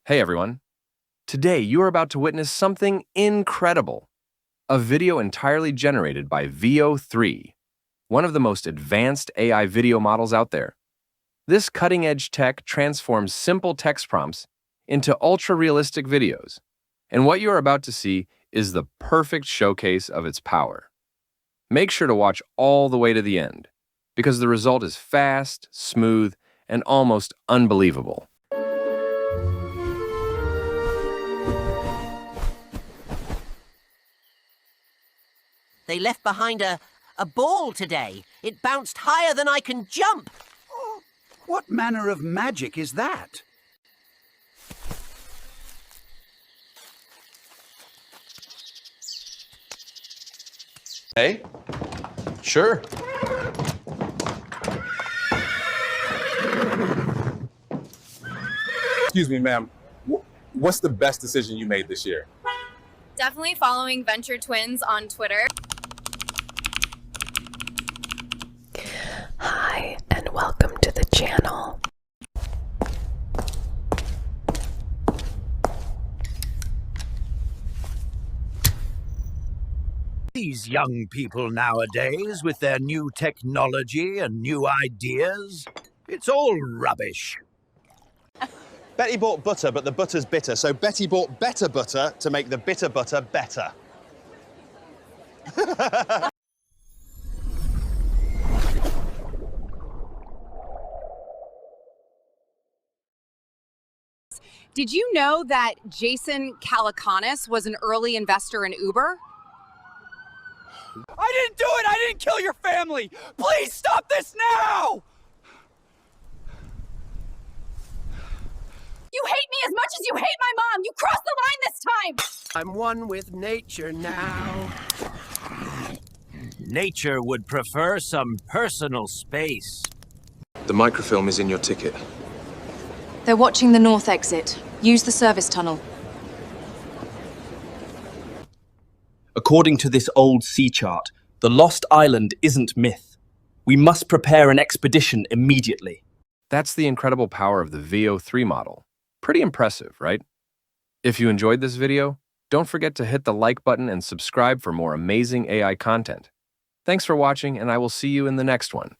Hey everyone. Today you are about to witness something incredible. A video entirely generated by Veo 3, one of the most advanced AI video models out there. This cutting-edge tech transforms simple text prompts into ultra-realistic videos. And what you are about to see is the perfect showcase of its power. Make sure to watch all the way to the end, because the result is fast, smooth, and almost unbelievable. They left behind a ball today. It bounced higher than I can jump. Oh, what manner of magic is that? Hey? Sure. Excuse me, ma'am. What's the best decision you made this year? Definitely following Venture Twins on Twitter. Hi, and welcome to the channel. These young people nowadays, with their new technology and new ideas, it's all rubbish. Betty bought butter, but the butter's bitter, so Betty bought better butter to make the bitter butter better. Did you know that Jason Calacanis was an early investor in Uber? I didn't do it! I didn't kill your family! Please stop this now! You hate me as much as you hate my mom! You crossed the line this time! I'm one with nature now. Nature would prefer some personal space. The microfilm is in your ticket. They're watching the north exit. Use the service tunnel. According to this old sea chart, the lost island isn't myth. We must prepare an expedition immediately. That's the incredible power of the Veo 3 model. Pretty impressive, right? If you enjoyed this video, don't forget to hit the like button and subscribe for more amazing AI content. Thanks for watching, and I will see you in the next one.